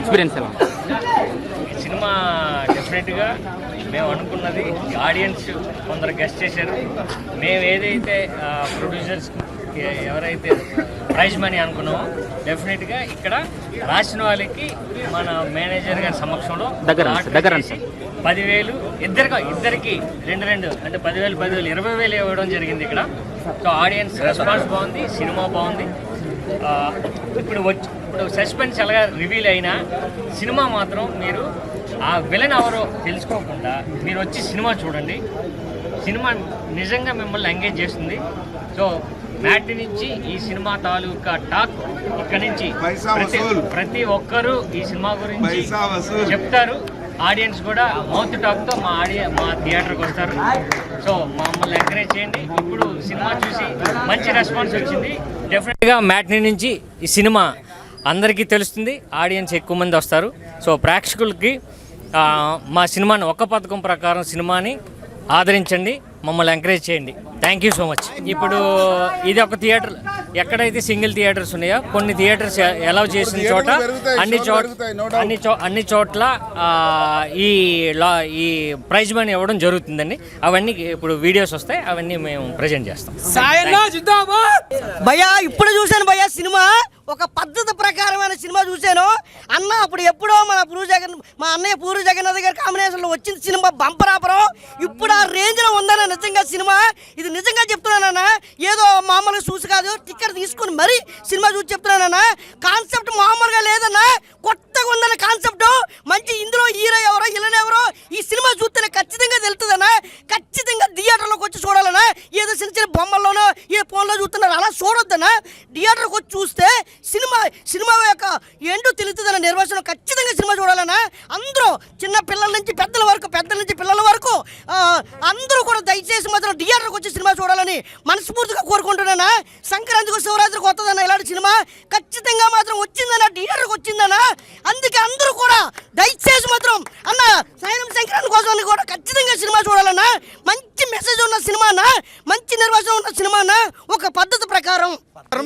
Experience ఎలా? Cinema డెఫినెట్గా మేము అనుకున్నది ఆడియన్స్ కొందరు గెస్ట్ చేశారు. మేము ఏదైతే ప్రొడ్యూసర్స్ ఎవరైతే ప్రైజ్ మనీ అనుకున్నామో డెఫినెట్గా ఇక్కడ రాసిన వాళ్ళకి మన మేనేజర్ గారి సమక్షంలో దగ్గర 10,000 ఇద్దరికి రెండు అంటే 10,000 20,000 ఇవ్వడం జరిగింది ఇక్కడ. సో ఆడియన్స్ రెస్పాన్స్ బాగుంది, సినిమా బాగుంది. ఇప్పుడు సస్పెన్స్ ఎలాగా రివీల్ అయినా సినిమా మాత్రం మీరు ఆ విలన్ ఎవరో తెలుసుకోకుండా మీరు వచ్చి సినిమా చూడండి. సినిమా నిజంగా మిమ్మల్ని ఎంగేజ్ చేస్తుంది. సో మ్యాట్ నుంచి ఈ సినిమా తాలూకా టాక్ ఇక్కడ నుంచి ప్రతి ఒక్కరూ ఈ సినిమా గురించి చెప్తారు. ఆడియన్స్ కూడా మౌత్ టాక్తో మా థియేటర్కి వస్తారు. సో మమ్మల్ని ఎంకరేజ్ చేయండి. ఇప్పుడు సినిమా చూసి మంచి రెస్పాన్స్ వచ్చింది. డెఫినెట్గా మ్యాట్ని నుంచి ఈ సినిమా అందరికీ తెలుస్తుంది, ఆడియన్స్ ఎక్కువ మంది వస్తారు. సో ప్రేక్షకులకి మా సినిమాని ఒక్క పథకం ప్రకారం సినిమాని ఆదరించండి, మమ్మల్ని ఎంకరేజ్ చేయండి. Thank you so much. ఇప్పుడు ఇది ఒక థియేటర్, ఎక్కడైతే సింగిల్ థియేటర్స్ ఉన్నాయో కొన్ని థియేటర్స్ అలౌ చేసిన చోట అన్ని చోట్ల ఈ ప్రైజ్ మనీ ఇవ్వడం జరుగుతుందండి. అవన్నీ ఇప్పుడు వీడియోస్ వస్తాయి, అవన్నీ మేము ప్రజెంట్ చేస్తాం. భయ్యా ఇప్పుడు చూశాను భయ్యా సినిమా, ఒక పద్ధతి ప్రకారమైన సినిమా చూశాను అన్న. అప్పుడు ఎప్పుడో మా అన్నయ్య పూరి జగన్నాథ్ గారి కాంబినేషన్లో వచ్చింది సినిమా బంపరాపరం. ఇప్పుడు ఆ రేంజ్లో ఉందన్న నిజంగా సినిమా. ఇది నిజంగా చెప్తున్నానన్న, ఏదో మామూలుగా చూసి కాదు, టికెట్ తీసుకుని మరీ సినిమా చూసి చెప్తున్నానన్న. కాన్సెప్ట్ మామూలుగా లేదన్నా, కొత్తగా ఉందన్న కాన్సెప్ట్. మంచి ఇందులో హీరో ఎవరో విలన్ ఎవరో ఈ సినిమా చూస్తేనే ఖచ్చితంగా తెలుస్తుందన్న. ఖచ్చితంగా థియేటర్లోకి వచ్చి చూడాలన్నా. ఏదో చిన్న బొమ్మల్లోనో ఏ ఫోన్లో చూస్తున్నారు అలా చూడొద్దన్నా. థియేటర్కి వచ్చి చూస్తే సినిమా యొక్క ఏంటో తెలుస్తుందన్న నిర్వచనం. ఖచ్చితంగా సినిమా చూడాలన్నా. అందరూ చిన్న పిల్లల నుంచి పెద్దల వరకు, పెద్దల నుంచి పిల్లల వరకు అందరూ కూడా దయచేసి మాత్రం థియేటర్కి వచ్చి సినిమా చూడాలని మనస్ఫూర్తిగా కోరుకుంటున్నానా. సంక్రాంతికి శివరాత్రికి వస్తుందన్న ఇలాంటి సినిమా ఖచ్చితంగా మాత్రం వచ్చిందన్న, థియేటర్కి వచ్చిందన్న. అందుకే అందరూ కూడా దయచేసి మాత్రం అన్న సాయం సంక్రాంతి కోసం కూడా ఖచ్చితంగా సినిమా చూడాలన్నా. మంచి మెసేజ్ ఉన్న సినిమా అన్న, మంచి నిర్వచనం ఉన్న సినిమా అన్న, ఒక పద్ధతి ప్రకారం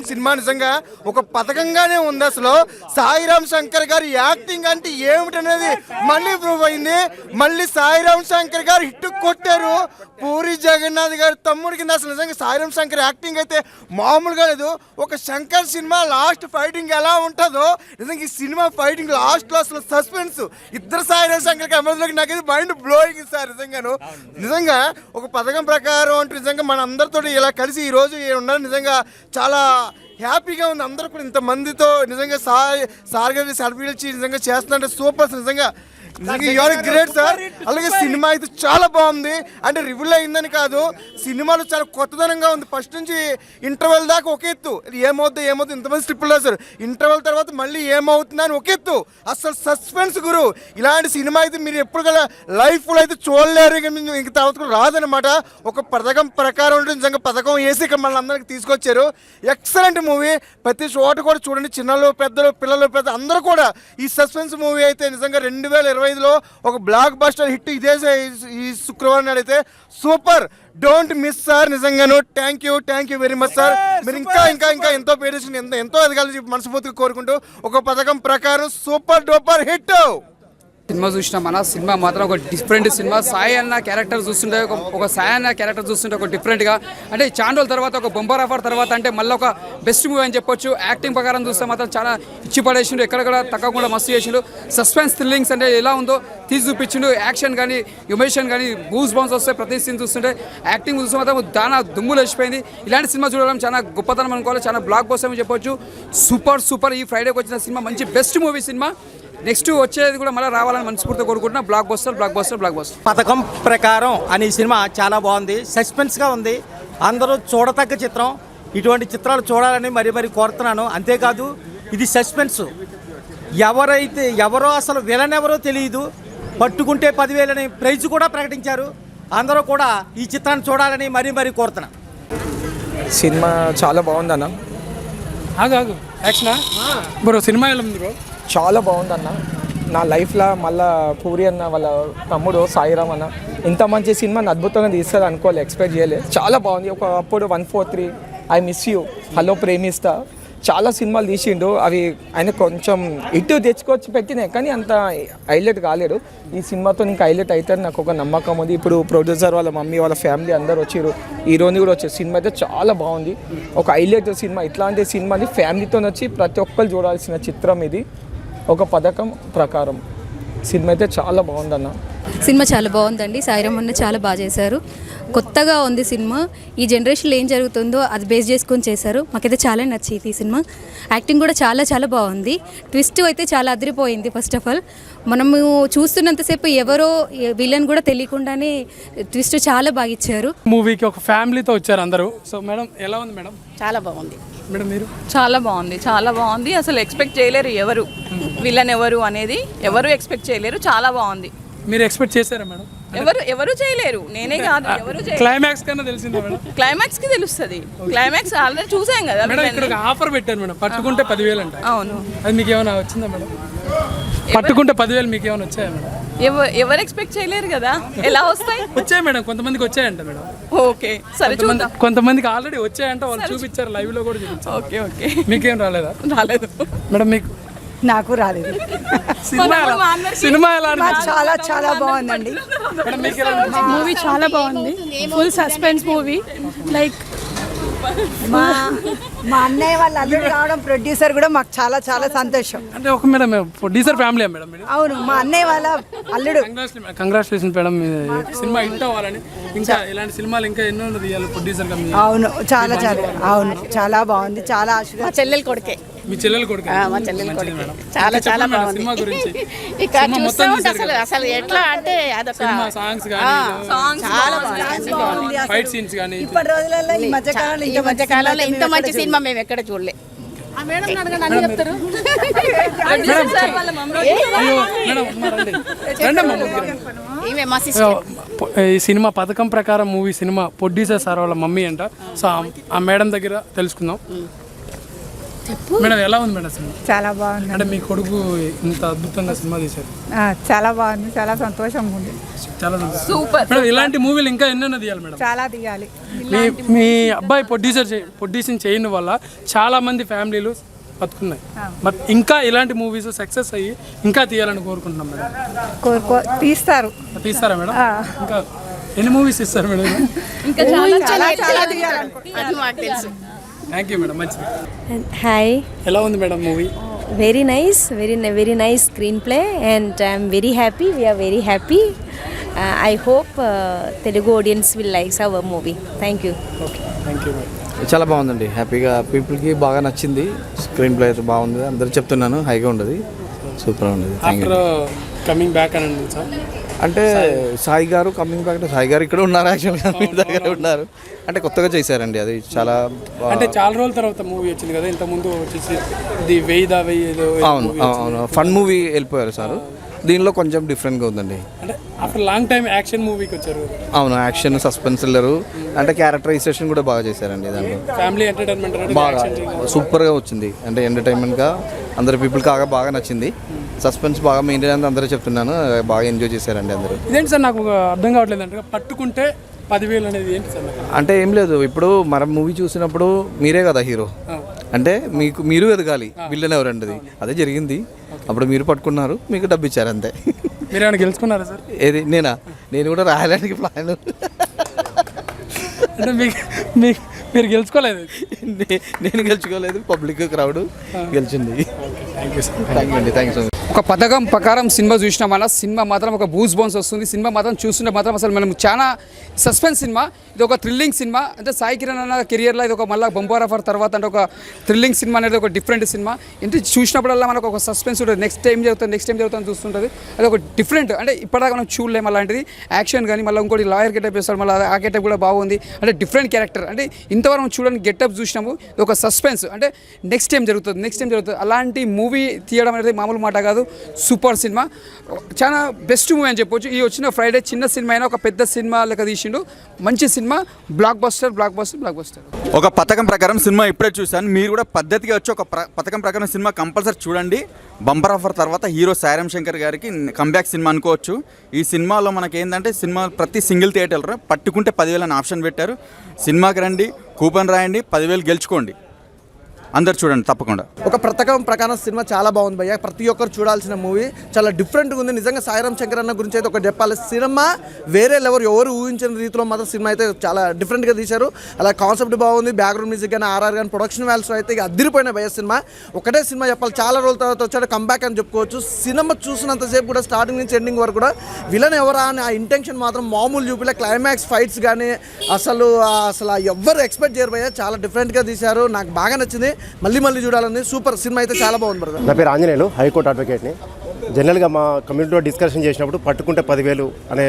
సినిమా నిజంగా ఒక పథకంగానే ఉంది. అసలు సాయిరామ్ శంకర్ గారి యాక్టింగ్ అంటే ఏమిటనేది మళ్ళీ ప్రూవ్ అయింది. మళ్ళీ సాయిరామ్ శంకర్ గారు హిట్ కొట్టారు. పూరి జగన్నాథ్ గారి తమ్ముడి కింద అసలు నిజంగా సాయిరామ్ శంకర్ యాక్టింగ్ అయితే మామూలుగా లేదు. ఒక శంకర్ సినిమా లాస్ట్ ఫైటింగ్ ఎలా ఉంటుందో నిజంగా ఈ సినిమా ఫైటింగ్ లాస్ట్లో అసలు సస్పెన్స్. ఇద్దరు సాయిరామ్ శంకర్ కెమెరాలోకి నాకైతే మైండ్ బ్లోయింగ్ సార్. నిజంగా ఒక పథకం ప్రకారం అంటే నిజంగా మన అందరితో ఇలా కలిసి ఈరోజు ఉండడం నిజంగా చాలా హ్యాపీగా ఉంది. అందరూ కూడా ఇంతమందితో నిజంగా సార్ గారి సెల్ఫీలు ఇచ్చి నిజంగా చేస్తుంటే సూపర్. నిజంగా యూఆర్ గ్రేట్ సార్. అలాగే సినిమా అయితే చాలా బాగుంది. అంటే రివ్యూల్ అయిందని కాదు, సినిమాలో చాలా కొత్తదనంగా ఉంది. ఫస్ట్ నుంచి ఇంటర్వెల్ దాకా ఒక ఎత్తు, ఏమవుతుంది ఇంతమంది స్ట్రిప్పులు రాశారు. ఇంటర్వెల్ తర్వాత మళ్ళీ ఏమవుతుంది అని ఒక ఎత్తు. అసలు సస్పెన్స్ గురు. ఇలాంటి సినిమా అయితే మీరు ఎప్పుడు కదా లైఫ్లో అయితే చూడలేరు, ఇంక తర్వాత కూడా రాదనమాట. ఒక పథకం ప్రకారం ఉంటే నిజంగా పథకం వేసి ఇక్కడ మళ్ళీ అందరికి తీసుకొచ్చారు. Excellent movie. ప్రతి చోట కూడా చూడండి, చిన్నలు పెద్దలు పిల్లలు పెద్ద అందరూ కూడా ఈ సస్పెన్స్ మూవీ అయితే నిజంగా 2025లో ఒక బ్లాక్ బస్టర్ హిట్. ఇదే ఈ శుక్రవారం నాడు అయితే సూపర్. Don't miss sir. నిజంగాను thank you very much sir. మీరు ఇంకా ఎంతో పేరు ఎంతో ఎదగాలని మనస్ఫూర్తిగా కోరుకుంటూ ఒక పథకం ప్రకారం సూపర్ డూపర్ హిట్ సినిమా చూసినాం. మన సినిమా మాత్రం ఒక డిఫరెంట్ సినిమా. సాయి అన్న క్యారెక్టర్ చూస్తుంటే ఒక సాయి అన్న క్యారెక్టర్ చూస్తుంటే ఒక డిఫరెంట్గా, అంటే చాండోల తర్వాత ఒక బొంబార్ ఆఫర్ తర్వాత అంటే మళ్ళీ ఒక బెస్ట్ మూవీ అని చెప్పొచ్చు. యాక్టింగ్ ప్రకారం చూస్తే మాత్రం చాలా ఇచ్చి పడేసిండు, ఎక్కడ తగ్గకుండా మస్తు చేసిండు. సస్పెన్స్ థ్రిల్లింగ్స్ అంటే ఎలా ఉందో తీసి చూపించిండు. యాక్షన్ కానీ ఎమోషన్ కానీ బూస్ బౌన్స్ వస్తాయి ప్రతి సీన్ చూస్తుంటే. యాక్టింగ్ చూస్తే మాత్రం దానా దుమ్ములు వచ్చిపోయింది. ఇలాంటి సినిమా చూడడం చాలా గొప్పతనం అనుకోవాలి, చాలా బ్లాక్ బస్టర్ అని చెప్పొచ్చు. సూపర్. ఈ ఫ్రైడేకి వచ్చిన సినిమా మంచి బెస్ట్ మూవీ సినిమా. నెక్స్ట్ వచ్చేది కూడా మళ్ళీ రావాలని మనస్ఫూర్తిగా కోరుకుంటున్నా. Block buster. పథకం ప్రకారం అనే సినిమా చాలా బాగుంది, సస్పెన్స్గా ఉంది. అందరూ చూడతగ్గ చిత్రం. ఇటువంటి చిత్రాలు చూడాలని మరీ కోరుతున్నాను. అంతేకాదు ఇది సస్పెన్స్. ఎవరో అసలు విలన్ ఎవరో తెలియదు. పట్టుకుంటే 10,000 అని ప్రైజ్ కూడా ప్రకటించారు. అందరూ కూడా ఈ చిత్రాన్ని చూడాలని మరీ కోరుతున్నాను. సినిమా చాలా బాగుందన్న. బ్రో సినిమా ఎలా ఉంది బ్రో? చాలా బాగుందన్న. నా లైఫ్లో మళ్ళీ పూరి అన్న వాళ్ళ తమ్ముడు సాయిరామ్ అన్న ఇంత మంచి సినిమాని అద్భుతంగా తీస్తుంది అనుకోవాలి, ఎక్స్పెక్ట్ చేయలేదు. చాలా బాగుంది. అప్పుడు 143, ఐ మిస్ యూ, హలో ప్రేమిస్తా, చాలా సినిమాలు తీసిండు, అవి ఆయన కొంచెం ఇటు తెచ్చుకొచ్చి పెట్టినాయి కానీ అంత హైలైట్ కాలేడు. ఈ సినిమాతో ఇంకా హైలైట్ అవుతారు నాకు ఒక నమ్మకం ఉంది. ఇప్పుడు ప్రొడ్యూసర్ వాళ్ళ మమ్మీ వాళ్ళ ఫ్యామిలీ అందరు వచ్చారు, హీరోని కూడా వచ్చారు. సినిమా అయితే చాలా బాగుంది, ఒక హైలైట్ సినిమా. ఇట్లాంటి సినిమాని ఫ్యామిలీతో వచ్చి ప్రతి ఒక్కరు చూడాల్సిన చిత్రం ఇది. ఒక పథకం ప్రకారం సినిమా అయితే చాలా బాగుందన్న. సినిమా చాలా బాగుందండి. సాయిరామ్ అన్న చాలా బాగా చేశారు. కొత్తగా ఉంది సినిమా. ఈ జనరేషన్లో ఏం జరుగుతుందో అది బేస్ చేసుకొని చేశారు. మాకైతే చాలా నచ్చింది ఈ సినిమా. యాక్టింగ్ కూడా చాలా చాలా బాగుంది. ట్విస్ట్ అయితే చాలా అదిరిపోయింది. ఫస్ట్ ఆఫ్ ఆల్ మనము చూస్తున్నంతసేపు ఎవరో విలన్ కూడా తెలియకుండానే ట్విస్ట్ చాలా బాగా ఇచ్చారు. మూవీకి ఒక ఫ్యామిలీతో వచ్చారు అందరూ. సో మేడం ఎలా ఉంది మేడం? చాలా బాగుంది మేడం మీరు? చాలా బాగుంది. అసలు ఎక్స్పెక్ట్ చేయలేరు ఎవరు విలన్ ఎవరు అనేది, ఎవరు ఎక్స్పెక్ట్ చేయలేరు. చాలా బాగుంది. మీరు ఎక్స్పెక్ట్ చేశారా మేడం? ఎవరు చేయలేరు, నేనే కాదు, ఎవరు చేయలేరు. క్లైమాక్స్ కన్నా తెలిసిందా మేడం? క్లైమాక్స్ కి తెలుస్తుంది. క్లైమాక్స్ ఆల్రెడీ చూసాం కదా మేడం. ఇక్కడ ఒక ఆఫర్ పెట్టారు మేడం, పట్టుకుంటే 10,000 అంట. అవును, అది మీకు ఏమైనా వచ్చిందా మేడం? పట్టుకుంటే 10,000 మీకు ఏమైనా వచ్చాయా మేడం? ఎవరు ఎక్స్పెక్ట్ చేయలేరు కదా, ఎలా వస్తాయి? వచ్చాయి మేడం, కొంతమందికి వచ్చాయంట మేడం. ఓకే సరే చూద్దాం. కొంతమందికి ఆల్రెడీ వచ్చాయంట, వాళ్ళు చూపించారు, లైవ్ లో కూడా చూపించారు. ఓకే మీకేం రాలేదా? రాలేదు మేడం. మీకు నాకు రాలేదు. సినిమా ఎలా చాలా చాలా బాగుందండి. మూవీ చాలా బాగుంది. Full suspense movie. లైక్ మా అన్నయ్య వాళ్ళ అల్లుడు రావడం, ప్రొడ్యూసర్ కూడా మాకు చాలా చాలా సంతోషం. అంటే ఒక మేడం ప్రొడ్యూసర్ ఫ్యామిలీ మేడం? అవును, మా అన్నయ్య వాళ్ళ అల్లుడు. కంగ్రాచులేషన్ మేడం, సినిమా హిట్ అవ్వాలని. ఇంకా ఇలాంటి సినిమాలు ఇంకా ఎన్నో తీయాలి ప్రొడ్యూసర్ గా. అవును, చాలా చాలా అవును, చాలా బాగుంది. చాలా మా చెల్లెలు కొడుకే. మీ చెల్లెలు కొడుకు? మా చెల్లెలు కొడుకే. చాలా చాలా బాగుంది సినిమా గురించి. ఇక్కడ చూస్తే అసలు ఎట్లా అంటే అదొక సాంగ్స్ కానీ, చాలా బాగుంది. ఫైట్ సీన్స్ కానీ. ఇప్పటి రోజులలో ఈ మధ్యకాలంలో ఇంత మంచి సినిమా మేము ఎక్కడ చూడలే. చెప్తారు ఈ సినిమా పథకం ప్రకారం మూవీ సినిమా ప్రొడ్యూసర్ సార్ వాళ్ళ మమ్మీ అంట. సో ఆ మేడం దగ్గర తెలుసుకుందాం. మేడం ఎలా ఉంది మేడం సినిమా? చాలా బాగుంది. అంటే మీ కొడుకు ఇంత అద్భుతంగా సినిమా తీశారు. చాలా బాగుంది, చాలా సంతోషంగా ఉంది. చాలా సూపర్ మేడం. ఇలాంటి మూవీలు ఇంకా ఎన్నెన్నో తీయాలి మేడం? చాలా తీయాలి. మీ అబ్బాయి ప్రొడ్యూసింగ్ చేయడం వల్ల చాలా మంది ఫ్యామిలీలు బతుకున్నాయి. బట్ ఇంకా ఇలాంటి మూవీస్ సక్సెస్ అయ్యి ఇంకా తీయాలని కోరుకుంటున్నాం మేడం. తీస్తారా మేడం? ఇంకా ఎన్ని మూవీస్ ఇస్తారు మేడం? ఇంకా చాలా తీయాలి మాకు తెలుసు. థ్యాంక్ యూ మేడం, మంచిది. హాయ్, ఎలా ఉంది madam movie? Very nice, very nice screenplay and I'm very happy. We're very happy. I hope Telugu audience will likes our movie. Thank you. Okay, thank you madam. చాలా బాగుందండి, హ్యాపీగా పీపుల్కి బాగా నచ్చింది. Screen play అయితే బాగుంది, అందరు చెప్తున్నాను హైగా ఉండదు, సూపర్ ఉండదు. కమింగ్ బ్యాక్ అని సార్ అంటే సాయి గారు కమింగ్ బ్యాక్ అంటే సాయి గారు ఇక్కడ ఉన్నారు, యాక్చువల్గా మీ దగ్గర ఉన్నారు. అంటే కొత్తగా చేశారండి, అది చాలా అంటే చాలా రోజుల తర్వాత మూవీ వచ్చింది కదా. ఇంత ముందు వచ్చేసి ఇది వెయ్యి. అవును అవును, ఫన్ మూవీ వెళ్ళిపోయారు సార్. దీనిలో కొంచెం డిఫరెంట్గా ఉందండి. అంటే ఆఫ్టర్ లాంగ్ టైం యాక్షన్ మూవీకి వచ్చారు. అవును, యాక్షన్ సస్పెన్స్ థ్రిల్లర్ అంటే క్యారెక్టరైజేషన్ కూడా బాగా చేశారండి. దాంట్లో ఫ్యామిలీ ఎంటర్టైన్మెంట్ బాగా సూపర్గా వచ్చింది. అంటే ఎంటర్టైన్మెంట్గా అందరు పీపుల్కి బాగా నచ్చింది. సస్పెన్స్ బాగా మెయింటైన్ అని అందరూ చెప్తున్నాను, బాగా ఎంజాయ్ చేశారండి అందరూ. ఇదేంటి సార్ నాకు అర్థం కావట్లేదు. అంటే పట్టుకుంటే 10,000 అనేది ఏంటి సార్? అంటే ఏం లేదు, ఇప్పుడు మనం మూవీ చూసినప్పుడు మీరే కదా హీరో, అంటే మీరు ఎదగాలి, విల్లన్ ఎవరంటది అదే జరిగింది. అప్పుడు మీరు పట్టుకున్నారు, మీకు డబ్బు ఇచ్చారు అంతే. మీరు ఏమైనా గెలుచుకున్నారా సార్? ఏది నేను కూడా రాయడానికి ప్లాన్. అంటే మీరు గెలుచుకోలేదు? నేను గెలుచుకోలేదు, పబ్లిక్ క్రౌడ్ గెలిచింది. Thank you sir. Thank you అండి, థ్యాంక్ యూ సో మచ్. ఒక పథకం ప్రకారం సినిమా చూసినామన్న సినిమా మాత్రం ఒక బూస్ బౌన్స్ వస్తుంది. సినిమా మాత్రం చూస్తుంటే మాత్రం అసలు మనం చాలా సస్పెన్స్ సినిమా. ఇది ఒక థ్రిల్లింగ్ సినిమా. అంటే సాయి కిరణ్ అన్న కెరియర్లో ఇది ఒక మళ్ళీ బంపర్ ఆఫర్ తర్వాత అంటే ఒక థ్రిల్లింగ్ సినిమా అనేది ఒక డిఫరెంట్ సినిమా. అంటే చూసినప్పుడల్లా మనకు ఒక సస్పెన్స్ ఉంటుంది, నెక్స్ట్ టైం జరుగుతుంది చూస్తుంటుంది. అది ఒక డిఫరెంట్, అంటే ఇప్పటిదాకా మనం చూడలేము అలాంటిది. యాక్షన్ కానీ మళ్ళీ ఇంకోటి లాయర్ గెటప్ వేస్తాడు, మళ్ళీ ఆ గెటప్ కూడా బాగుంది. అంటే డిఫరెంట్ క్యారెక్టర్, అంటే ఇంతవరకు చూడడానికి గెటప్ చూసినాము. ఇది ఒక సస్పెన్స్, అంటే నెక్స్ట్ టైం జరుగుతుంది. అలాంటి మూవీ తీయడం అనేది మామూలు మాట కాదు. సూపర్ సినిమా, చాలా బెస్ట్ మూవీ అని చెప్పొచ్చు. ఈ వచ్చిన ఫ్రైడే చిన్న సినిమా అయినా ఒక పెద్ద సినిమా లెక్క తీసిండు. మంచి సినిమా, బ్లాక్ బస్టర్. ఒక పథకం ప్రకారం సినిమా ఇప్పుడే చూశాను. మీరు కూడా పద్ధతిగా వచ్చి ఒక పథకం ప్రకారం సినిమా కంపల్సరీ చూడండి. బంపర్ ఆఫర్ తర్వాత హీరో సాయిరామ్ శంకర్ గారికి కంబ్యాక్ సినిమా అనుకోవచ్చు. ఈ సినిమాలో మనకి ఏంటంటే సినిమా ప్రతి సింగిల్ థియేటర్ పట్టుకుంటే 10,000 అని ఆప్షన్ పెట్టారు. సినిమాకి రండి, కూపన్ రాయండి, 10,000 గెలుచుకోండి. అందరు చూడండి తప్పకుండా. ఒక పథకం ప్రకారం సినిమా చాలా బాగుంది భయ్య. ప్రతి ఒక్కరు చూడాల్సిన మూవీ, చాలా డిఫరెంట్గా ఉంది. నిజంగా సాయిరామ్ శంకర్ అన్న గురించి అయితే ఒకటి చెప్పాలి, సినిమా వేరే లెవెల్, ఎవరు ఊహించిన రీతిలో మాత్రం సినిమా అయితే చాలా డిఫరెంట్గా తీశారు. అలా కాన్సెప్ట్ బాగుంది, బ్యాక్గ్రౌండ్ మ్యూజిక్ కానీ ఆర్ఆర్ కానీ ప్రొడక్షన్ వాల్యూస్ అయితే ఇక అదిరిపోయిన భయ్య సినిమా. ఒకటే సినిమా చెప్పాలి, చాలా రోజుల తర్వాత వచ్చాడు, కంబ్యాక్ అని చెప్పుకోవచ్చు. సినిమా చూసినంతసేపు కూడా స్టార్టింగ్ నుంచి ఎండింగ్ వరకు కూడా విలన్ ఎవరా అని ఆ ఇంటెన్షన్ మాత్రం మామూలు చూపిలే. క్లైమాక్స్ ఫైట్స్ కానీ అసలు ఎవ్వరు ఎక్స్పెక్ట్ చేయరు భయ్య, చాలా డిఫరెంట్గా తీశారు. నాకు బాగా నచ్చింది, మళ్ళీ మళ్ళీ చూడాలని. సూపర్ సినిమా అయితే చాలా బాగుంది బ్రదర్. నా పేరు ఆంజనేయులు, హైకోర్టు అడ్వకేట్ని. జనరల్గా మా కమ్యూనిటీలో డిస్కషన్ చేసినప్పుడు పట్టుకుంటే 10,000 అనే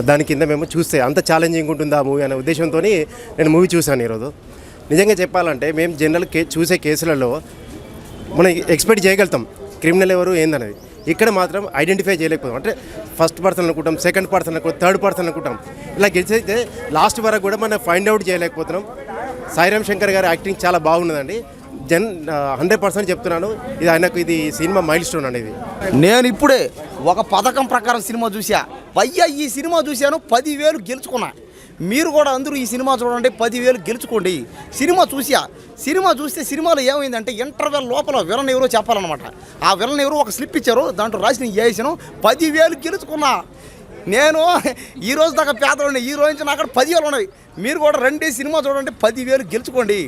దాని కింద మేము చూస్తే అంత ఛాలెంజింగ్ ఉంటుందా మూవీ అనే ఉద్దేశంతో నేను మూవీ చూశాను ఈరోజు. నిజంగా చెప్పాలంటే మేము జనరల్ చూసే కేసులలో మనం ఎక్స్పెక్ట్ చేయగలుగుతాం క్రిమినల్ ఎవరు ఏందనేది. ఇక్కడ మాత్రం ఐడెంటిఫై చేయలేకపోతాం. అంటే ఫస్ట్ పర్సన్ అనుకుంటాం, సెకండ్ పర్సన్ అనుకుంటాం, థర్డ్ పర్సన్ అనుకుంటాం. ఇలా గెలిచైతే లాస్ట్ వరకు కూడా మనం ఫైండ్ అవుట్ చేయలేకపోతున్నాం. సాయిరామ్ శంకర్ గారి యాక్టింగ్ చాలా బాగున్నదండి. 100% చెప్తున్నాను, ఇది ఆయనకు ఇది సినిమా మైల్ స్టోన్ అనేది. నేను ఇప్పుడే ఒక పథకం ప్రకారం సినిమా చూసా భయ్యా. ఈ సినిమా చూశాను, 10,000 గెలుచుకున్నా. మీరు కూడా అందరూ ఈ సినిమా చూడండి, 10,000 గెలుచుకోండి. సినిమా చూస్తే సినిమాలో ఏమైందంటే ఇంటర్వెల్ లోపల విలన్ ఎవరో చెప్పాలన్నమాట. ఆ విలన్ ఎవరో ఒక స్లిప్ ఇచ్చారు, దాంట్లో రాసి నేను చేసాను, 10,000 గెలుచుకున్నా. నేను ఈ రోజు దాకా పేదవాడిని, ఈ రోజు నుంచి నాకు 10,000 ఉన్నాయి. మీరు కూడా రండి, సినిమా చూడండి, 10,000 గెలుచుకోండి.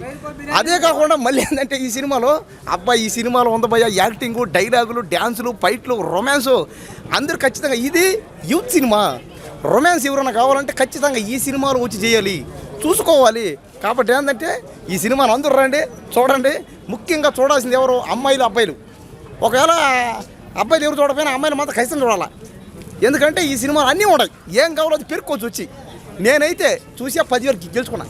అదే కాకుండా మళ్ళీ ఏంటంటే ఈ సినిమాలో ఈ సినిమాలో ఉంది భయ్య యాక్టింగు, డైలాగులు, డ్యాన్సులు, ఫైట్లు, రొమాన్సు. అందరూ ఖచ్చితంగా ఇది యూత్ సినిమా. రొమాన్స్ ఎవరైనా కావాలంటే ఖచ్చితంగా ఈ సినిమాలో వచ్చి చేయాలి, చూసుకోవాలి. కాబట్టి ఏంటంటే ఈ సినిమాను అందరూ రండి, చూడండి. ముఖ్యంగా చూడాల్సింది ఎవరు, అమ్మాయిలు, అబ్బాయిలు. ఒకవేళ అబ్బాయిలు ఎవరు చూడకపోయినా అమ్మాయిలు మాత్రం ఖచ్చితంగా చూడాలి. ఎందుకంటే ఈ సినిమాలు అన్నీ ఉన్నాయి, ఏం కావాలో అది పెరుక్కోవచ్చు వచ్చి. నేనైతే చూసి 10,000 గెలుచుకున్నా.